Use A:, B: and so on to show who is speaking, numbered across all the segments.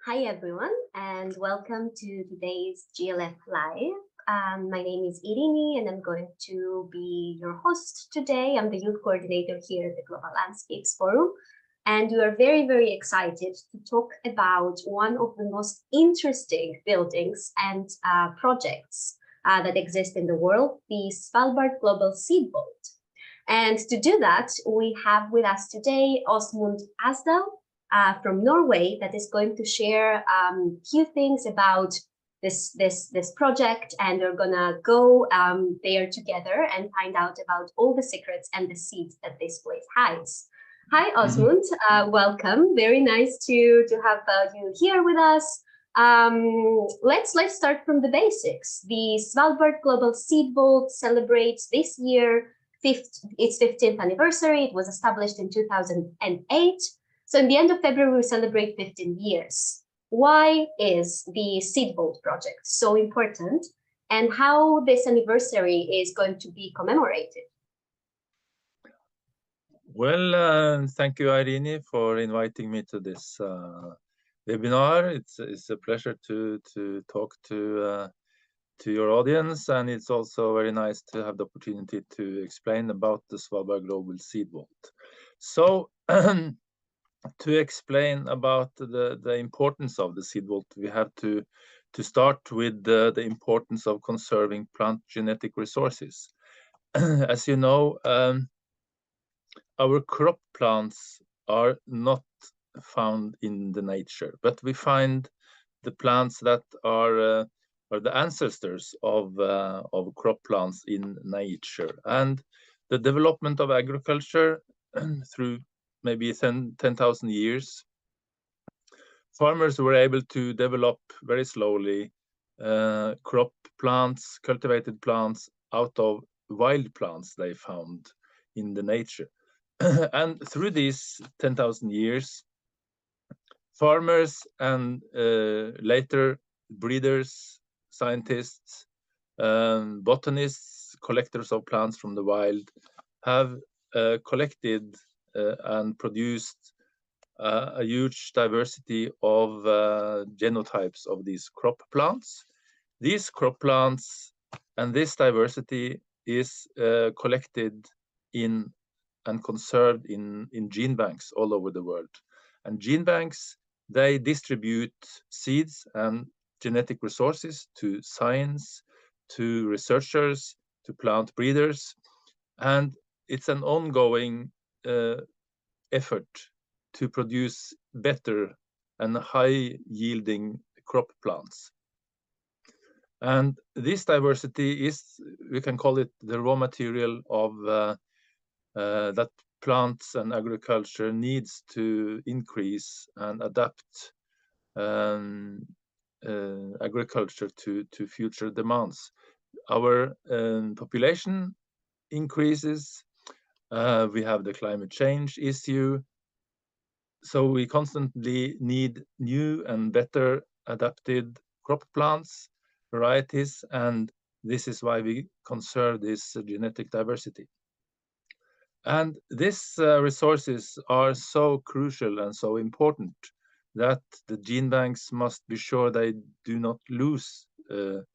A: Hi everyone, and welcome to today's GLF Live. My name is Irini, and I'm going to be your host today. I'm the youth coordinator here at the Global Landscapes Forum, and we are very, very excited to talk about one of the most interesting buildings and projects that exist in the world, the Svalbard Global Seed Vault. And to do that, we have with us today Åsmund Asdal, from Norway, that is going to share a few things about this project, and we're gonna go there together and find out about all the secrets and the seeds that this place hides. Hi, Åsmund. Welcome. Very nice to have you here with us. Let's start from the basics. The Svalbard Global Seed Vault celebrates this year its 15th anniversary. It was established in 2008. So in the end of February, we celebrate 15 years. Why is the Seed Vault project so important, and how this anniversary is going to be commemorated?
B: Well, thank you, Irene, for inviting me to this webinar. It's a pleasure to talk to your audience, and it's also very nice to have the opportunity to explain about the Svalbard Global Seed Vault. So to explain about the importance of the seed vault, we have to start with the importance of conserving plant genetic resources. As you know, our crop plants are not found in the nature, but we find the plants that are the ancestors of crop plants in nature. And the development of agriculture through maybe 10,000 years, farmers were able to develop very slowly crop plants, cultivated plants out of wild plants they found in the nature. And through these 10,000 years, farmers and later breeders, scientists, botanists, collectors of plants from the wild have collected and produced a huge diversity of genotypes of these crop plants. These crop plants and this diversity is collected in and conserved in gene banks all over the world. And gene banks, they distribute seeds and genetic resources to science, to researchers, to plant breeders, and it's an ongoing effort to produce better and high-yielding crop plants. And this diversity is, we can call it the raw material of that plants and agriculture needs to increase and adapt agriculture to future demands. Our population increases, we have the climate change issue, so we constantly need new and better adapted crop plants, varieties, and this is why we conserve this genetic diversity. And these resources are so crucial and so important that the gene banks must be sure they do not lose the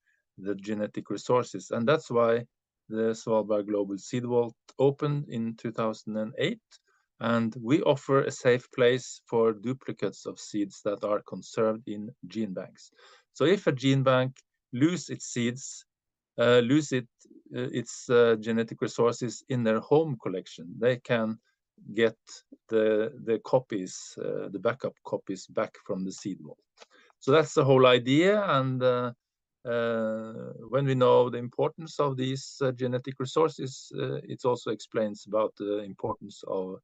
B: genetic resources. And that's why the Svalbard Global Seed Vault opened in 2008. And we offer a safe place for duplicates of seeds that are conserved in gene banks. So if a gene bank loses its seeds, its genetic resources in their home collection, they can get the copies, the backup copies back from the seed vault. So that's the whole idea. And when we know the importance of these genetic resources, it also explains about the importance of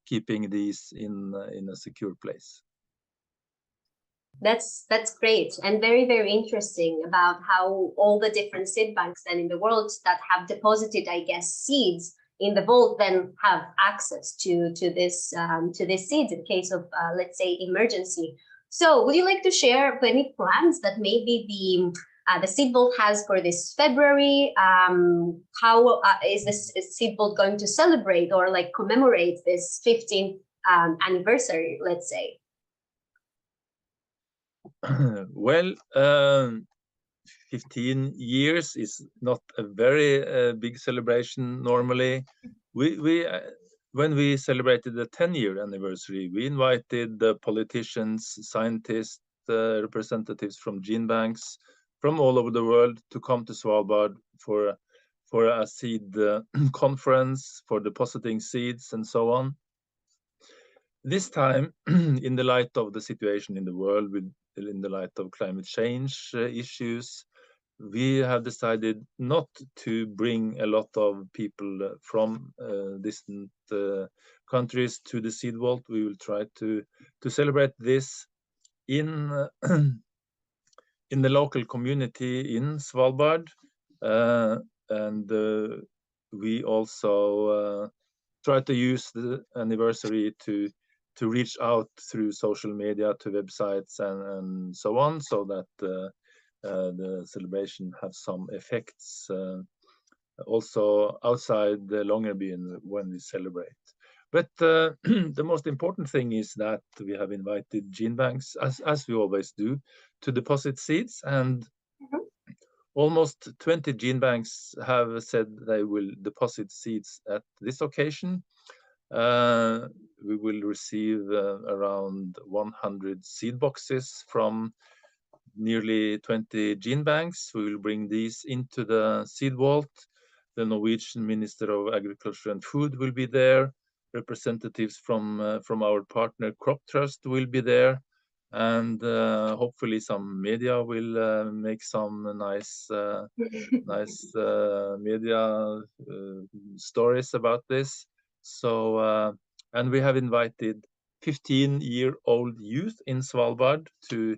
B: keeping these in a secure place.
A: That's great, and very, very interesting about how all the different seed banks then in the world that have deposited, I guess, seeds in the vault then have access to this seeds in case of let's say emergency. So would you like to share any plans that maybe the seed vault has for this February? How is this seed vault going to celebrate or like commemorate this 15th anniversary, let's say?
B: Well, 15 years is not a very big celebration normally. When we celebrated the 10-year anniversary, we invited the politicians, scientists, representatives from gene banks from all over the world to come to Svalbard for a seed conference, for depositing seeds and so on. This time, in the light of the situation in the world, in the light of climate change issues, we have decided not to bring a lot of people from distant countries to the Seed Vault. We will try to celebrate this in the local community in Svalbard, and we also try to use the anniversary to reach out through social media to websites and so on, so that the celebration have some effects also outside the Longyearbyen when we celebrate. But the most important thing is that we have invited gene banks, as we always do, to deposit seeds, and almost 20 gene banks have said they will deposit seeds at this occasion. We will receive around 100 seed boxes from nearly 20 gene banks. We will bring these into the Seed Vault. The Norwegian Minister of Agriculture and Food will be there. Representatives from our partner Crop Trust will be there, and hopefully some media will make some nice media stories about this. So and we have invited 15-year-old youth in Svalbard to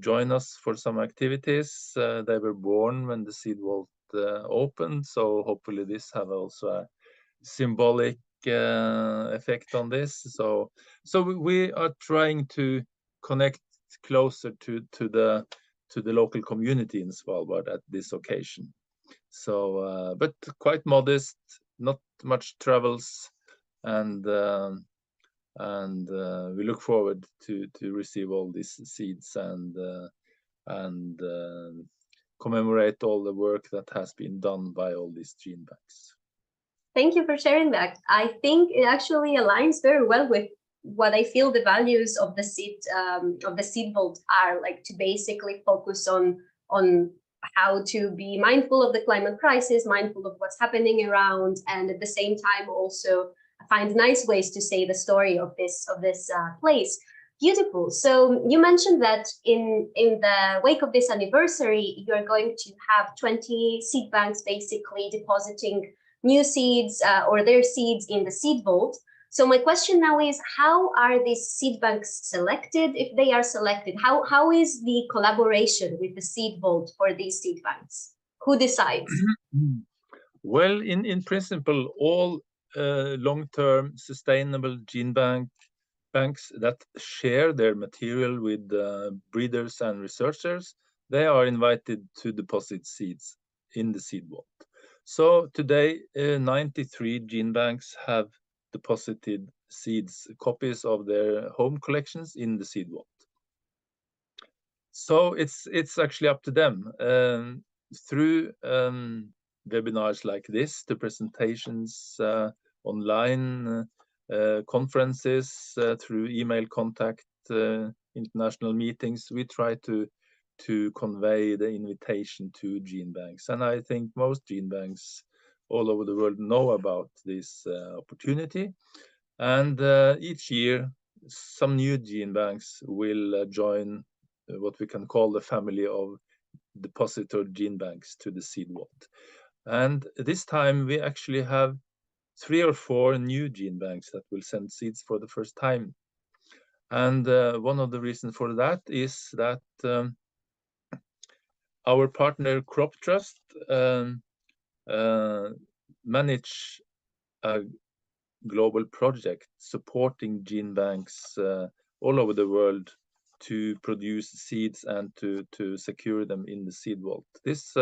B: join us for some activities. They were born when the Seed Vault opened, so hopefully this have also a symbolic effect on this. So we are trying to connect closer to the local community in Svalbard at this occasion. So but quite modest, not much travels, and we look forward to receive all these seeds and commemorate all the work that has been done by all these gene banks.
A: Thank you for sharing that. I think it actually aligns very well with what I feel the values of the Seed Vault are, like to basically focus on how to be mindful of the climate crisis, mindful of what's happening around, and at the same time also find nice ways to say the story of this place. Beautiful. So you mentioned that in the wake of this anniversary, you're going to have 20 seed banks basically depositing new seeds or their seeds in the Seed Vault. So my question now is, how are these seed banks selected? If they are selected, how is the collaboration with the Seed Vault for these seed banks? Who decides?
B: Well, in principle, all long-term sustainable gene banks that share their material with breeders and researchers, they are invited to deposit seeds in the Seed Vault. So today, 93 gene banks have deposited seeds, copies of their home collections in the Seed Vault. So it's actually up to them through webinars like this, the presentations, online conferences, through email contact, international meetings. We try to convey the invitation to gene banks, and I think most gene banks all over the world know about this opportunity. And each year, some new gene banks will join what we can call the family of depositor gene banks to the Seed Vault. And this time we actually have 3 or 4 new gene banks that will send seeds for the first time. And one of the reasons for that is that our partner Crop Trust manage a global project supporting gene banks all over the world to produce seeds and to secure them in the Seed Vault. This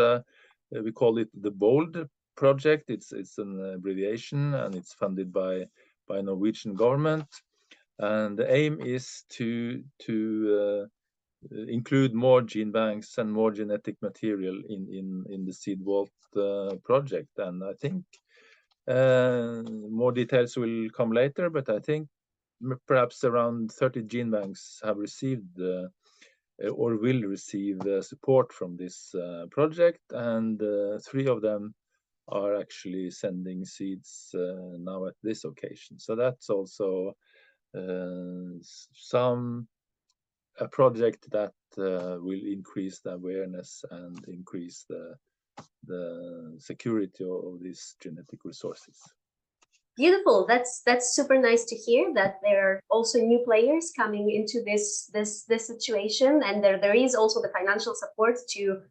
B: we call it the BOLD project. It's an abbreviation, and it's funded by Norwegian government. And the aim is to include more gene banks and more genetic material in the Seed Vault project. And I think more details will come later, but I think perhaps around 30 gene banks have received or will receive support from this project, and 3 of them are actually sending seeds now at this occasion. So that's also a project that will increase the awareness and increase the security of these genetic resources.
A: Beautiful. That's super nice to hear that there are also new players coming into this situation, and there is also the financial support to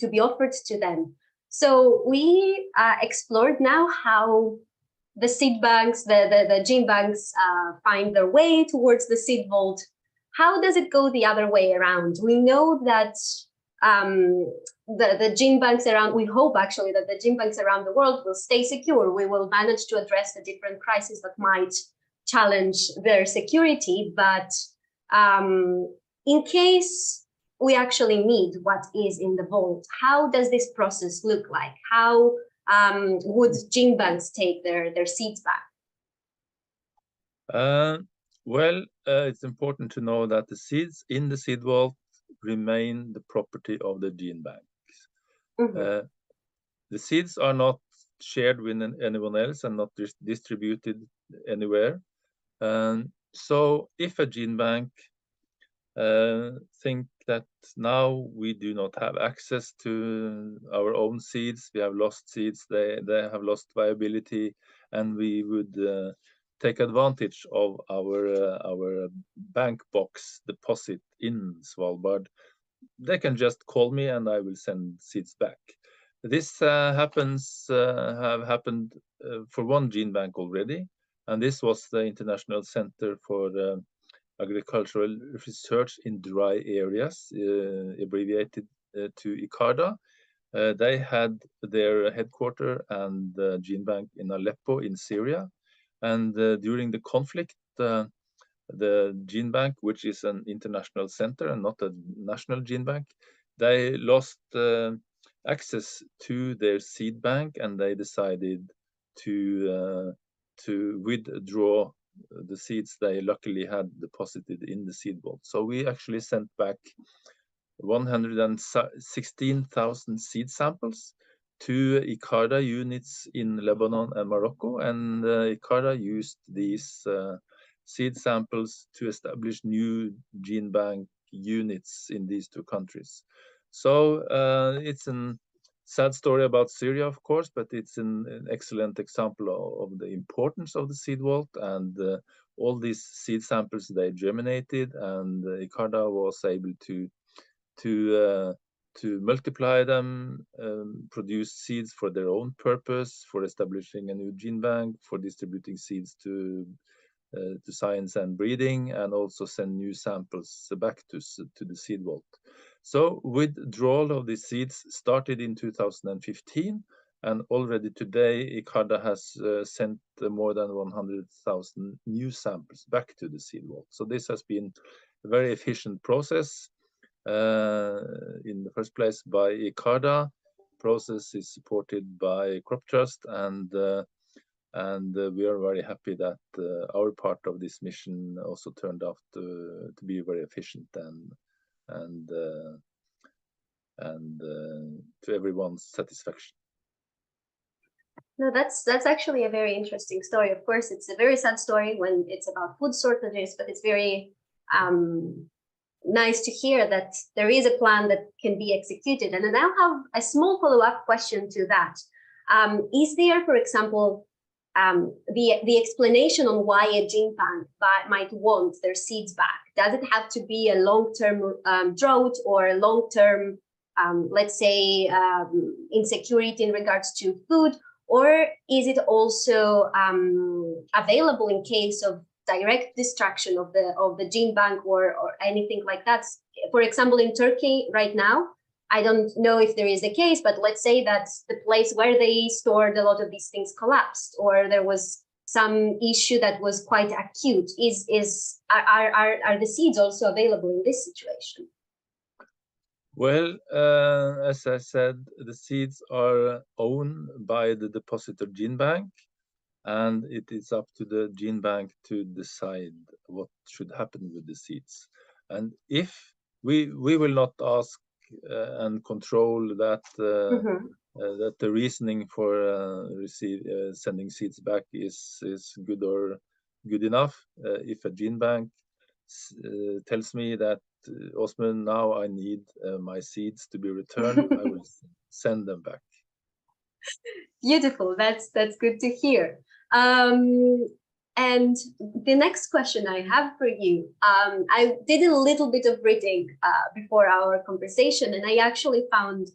A: be offered to them. So we explored now how the seed banks, the gene banks find their way towards the Seed Vault. How does it go the other way around? We know that the gene banks around, we hope actually that the gene banks around the world will stay secure. We will manage to address the different crises that might challenge their security. But in case we actually need what is in the vault, how does this process look like? How would gene banks take their seeds back?
B: Well, it's important to know that the seeds in the Seed Vault remain the property of the gene banks. Mm-hmm. The seeds are not shared with anyone else and not distributed anywhere. So if a gene bank think that now we do not have access to our own seeds, we have lost seeds, they have lost viability, and we would take advantage of our bank box deposit in Svalbard, they can just call me and I will send seeds back. This have happened for one gene bank already, and this was the International Center for Agricultural Research in Dry Areas, abbreviated to ICARDA. They had their headquarters and gene bank in Aleppo in Syria, and during the conflict, the gene bank, which is an international center and not a national gene bank, they lost access to their seed bank, and they decided to withdraw the seeds they luckily had deposited in the Seed Vault. So we actually sent back 116,000 seed samples to ICARDA units in Lebanon and Morocco, and ICARDA used these seed samples to establish new gene bank units in these 2 countries. So it's a sad story about Syria, of course, but it's an excellent example of the importance of the Seed Vault, and all these seed samples, they germinated, and ICARDA was able to multiply them, produce seeds for their own purpose, for establishing a new gene bank, for distributing seeds to science and breeding, and also send new samples back to the Seed Vault. So withdrawal of the seeds started in 2015, and already today ICARDA has sent more than 100,000 new samples back to the Seed Vault. So this has been a very efficient process. In the first place by ICARDA. Process is supported by Crop Trust, and we are very happy that our part of this mission also turned out to be very efficient and to everyone's satisfaction.
A: No, that's actually a very interesting story. Of course, it's a very sad story when it's about food shortages, but it's very nice to hear that there is a plan that can be executed. And I now have a small follow-up question to that. Is there, for example, the explanation on why a gene bank might want their seeds back? Does it have to be a long-term drought or a long-term, let's say, insecurity in regards to food? Or is it also available in case of direct destruction of the gene bank or anything like that? For example, in Turkey right now, I don't know if there is a case, but let's say that the place where they stored a lot of these things collapsed, or there was some issue that was quite acute. Are the seeds also available in this situation?
B: Well, as I said, the seeds are owned by the depositor gene bank, and it is up to the gene bank to decide what should happen with the seeds. And if we will not ask and control that that the reasoning for sending seeds back is good or good enough. If a gene bank tells me that, Åsmund, now I need my seeds to be returned, I will send them back.
A: Beautiful. That's good to hear. And the next question I have for you, I did a little bit of reading before our conversation, and I actually found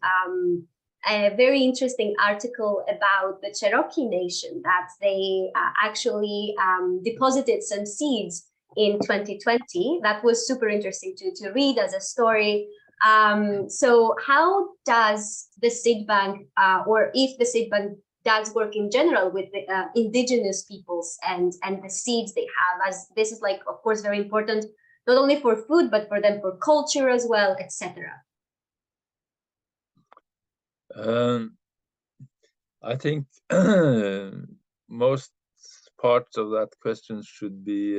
A: a very interesting article about the Cherokee Nation, that they actually deposited some seeds in 2020. That was super interesting to read as a story. So how does the seed bank, or if the seed bank does work in general with the indigenous peoples and the seeds they have, as this is, like, of course, very important, not only for food, but for them for culture as well, etc.
B: I think most parts of that question should be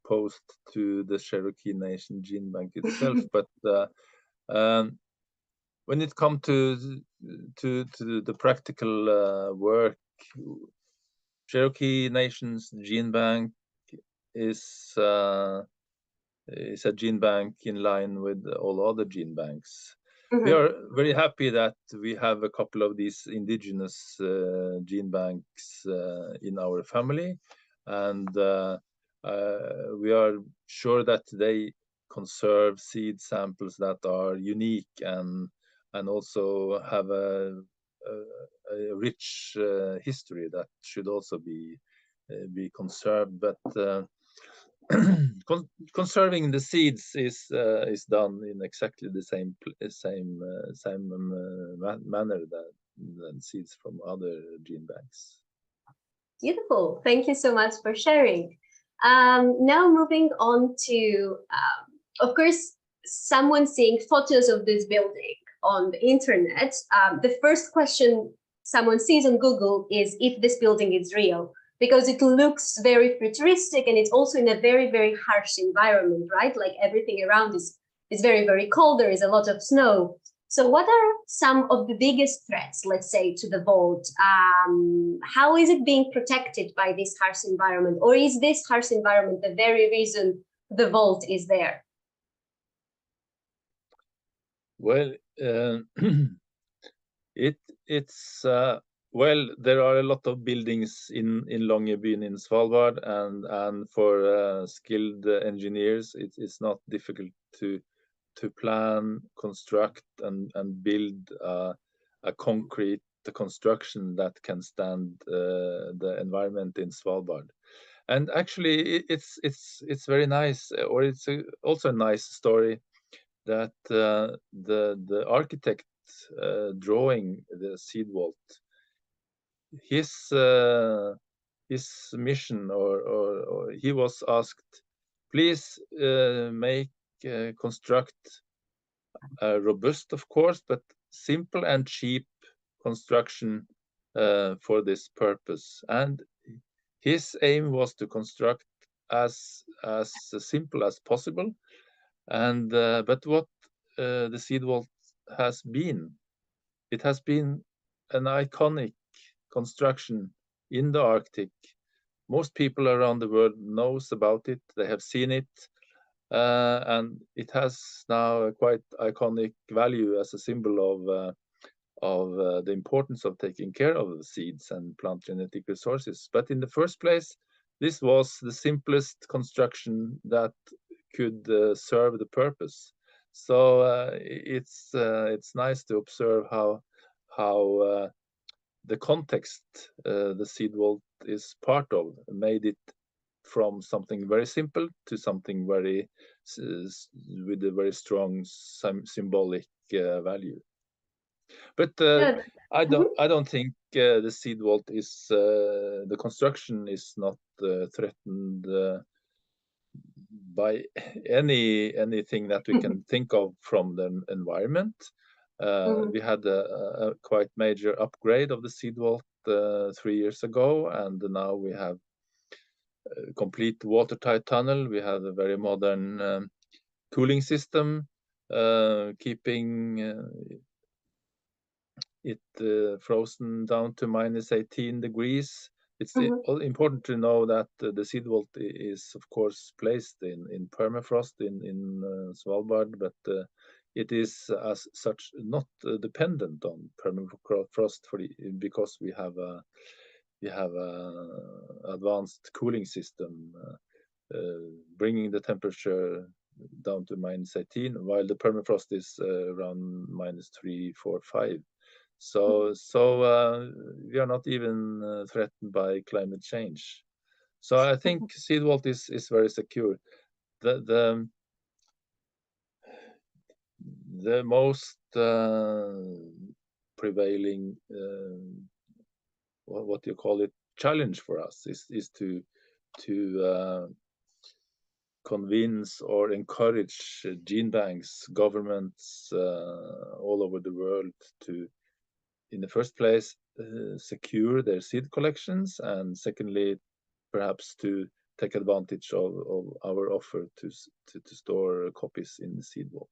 B: posed to the Cherokee Nation Gene Bank itself. But when it comes to the practical work, Cherokee Nation's Gene Bank is a gene bank in line with all other gene banks. We are very happy that we have a couple of these indigenous gene banks in our family, and we are sure that they conserve seed samples that are unique and also have a rich history that should also be conserved. But conserving the seeds is done in exactly the same manner than seeds from other gene banks.
A: Beautiful. Thank you so much for sharing. Now moving on to, of course, someone seeing photos of this building on the internet. The first question someone sees on Google is if this building is real, because it looks very futuristic and it's also in a very, very harsh environment, right? Like everything around is very, very cold. There is a lot of snow. So what are some of the biggest threats, let's say, to the vault? How is it being protected by this harsh environment? Or is this harsh environment the very reason the vault is there?
B: Well, it's well, there are a lot of buildings in Longyearbyen in Svalbard, and for skilled engineers, it's not difficult to plan, construct, and build a concrete construction that can stand the environment in Svalbard. And actually, it's very nice, or it's also a nice story that the architect drawing the seed vault, his mission, or he was asked, please construct a robust, of course, but simple and cheap construction for this purpose. And his aim was to construct as simple as possible. And but what the seed vault has been, it has been an iconic construction in the Arctic. Most people around the world knows about it. They have seen it, and it has now a quite iconic value as a symbol of the importance of taking care of the seeds and plant genetic resources. But in the first place, this was the simplest construction that could serve the purpose. So it's nice to observe how the context the seed vault is part of made it from something very simple to something very with a very strong symbolic value. But
A: Good.
B: I don't think the seed vault is the construction is not threatened by anything that we can think of from the environment. We had a quite major upgrade of the seed vault 3 years ago, and now we have a complete watertight tunnel. We have a very modern cooling system, keeping it frozen down to -18 degrees. It's important to know that the seed vault is, of course, placed in permafrost in Svalbard, but it is as such not dependent on permafrost because we have a advanced cooling system bringing the temperature down to -18, while the permafrost is around -3, 4, 5. So we are not even threatened by climate change. So I think seed vault is very secure. The most prevailing what you call it challenge for us is to convince or encourage gene banks, governments all over the world to, in the first place, secure their seed collections, and secondly, perhaps to take advantage of our offer to store copies in the seed vault.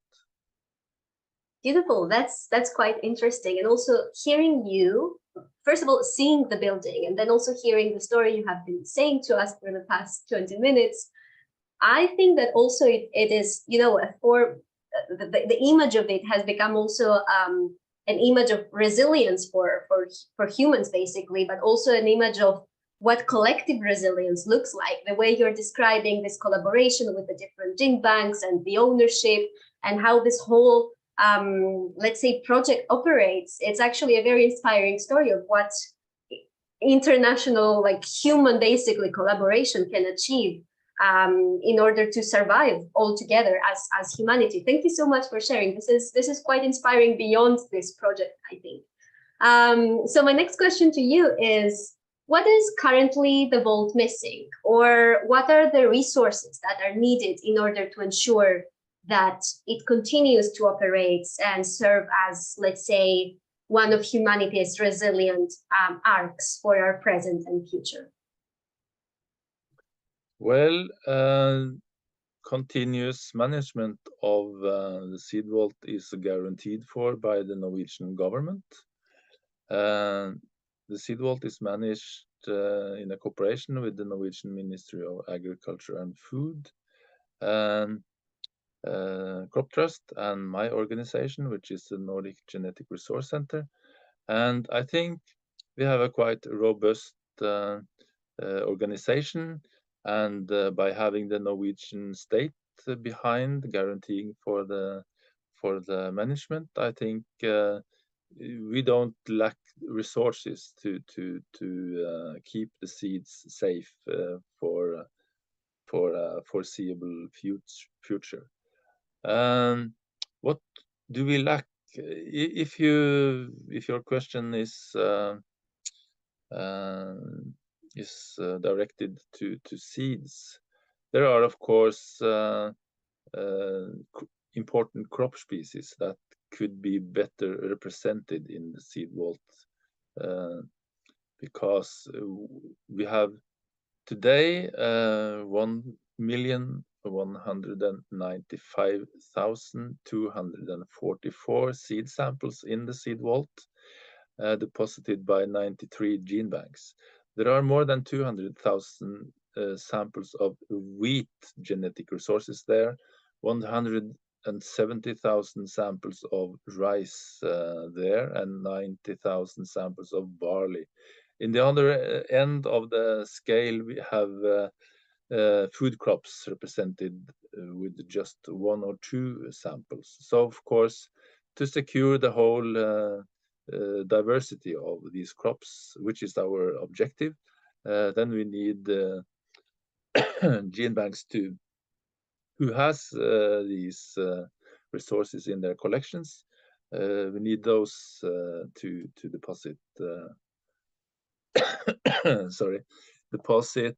A: Beautiful. That's quite interesting. And also hearing you, first of all, seeing the building, and then also hearing the story you have been saying to us for the past 20 minutes, I think that also it is, you know, the image of it has become also an image of resilience for humans, basically, but also an image of what collective resilience looks like. The way you're describing this collaboration with the different gene banks and the ownership and how this whole, let's say, project operates. It's actually a very inspiring story of what international, like human, basically, collaboration can achieve in order to survive all together as humanity. Thank you so much for sharing. This is quite inspiring beyond this project, I think. So my next question to you is, what is currently the vault missing, or what are the resources that are needed in order to ensure that it continues to operate and serve as, let's say, one of humanity's resilient arcs for our present and future?
B: Well, continuous management of the seed vault is guaranteed for by the Norwegian government. The seed vault is managed in a cooperation with the Norwegian Ministry of Agriculture and Food, Crop Trust, and my organization, which is the Nordic Genetic Resource Center. And I think we have a quite robust organization, and by having the Norwegian state behind guaranteeing for the management, I think we don't lack resources to keep the seeds safe for a foreseeable future. What do we lack? If your question is directed to seeds, there are, of course, important crop species that could be better represented in the seed vault, because we have today 1,195,244 seed samples in the seed vault, deposited by 93 gene banks. There are more than 200,000 samples of wheat genetic resources there, 170,000 samples of rice there, and 90,000 samples of barley. In the other end of the scale, we have food crops represented with just 1 or 2 samples. So, of course, to secure the whole diversity of these crops, which is our objective, then we need gene banks who has these resources in their collections, we need those to deposit deposit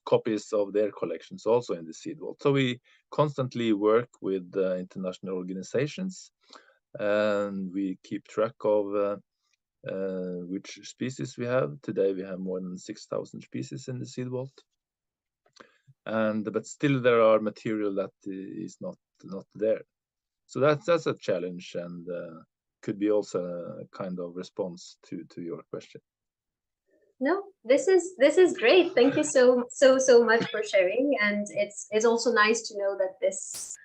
B: copies of their collections also in the seed vault. So we constantly work with international organizations, and we keep track of which species we have. Today we have more than 6,000 species in the seed vault, but still there are material that is not there. So that's a challenge, and could be also a kind of response to your question.
A: No, this is great. Thank you so much for sharing. And it's also nice to know that this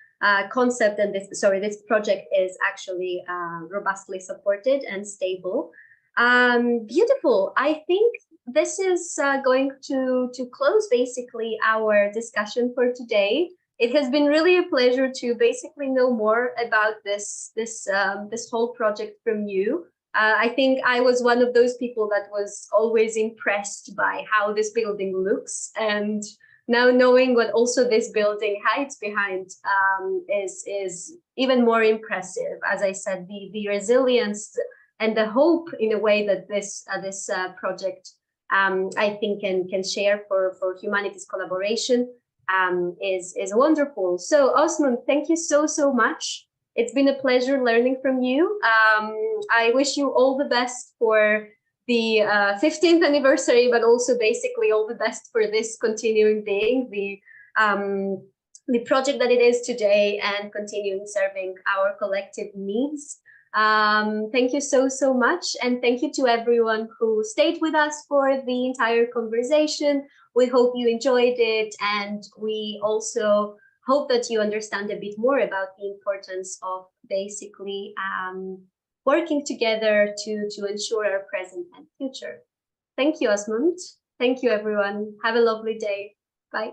A: concept and this project is actually robustly supported and stable. Beautiful. I think this is going to close basically our discussion for today. It has been really a pleasure to basically know more about this whole project from you. I think I was one of those people that was always impressed by how this building looks, and now knowing what also this building hides behind is even more impressive. As I said, the resilience and the hope in a way that this project I think can share for humanity's collaboration is wonderful. So Åsmund, thank you so much. It's been a pleasure learning from you. I wish you all the best for the 15th anniversary, but also basically all the best for this continuing being the project that it is today and continuing serving our collective needs. Thank you so much. And thank you to everyone who stayed with us for the entire conversation. We hope you enjoyed it, and we also hope that you understand a bit more about the importance of basically working together to ensure our present and future. Thank you, Åsmund. Thank you, everyone. Have a lovely day. Bye.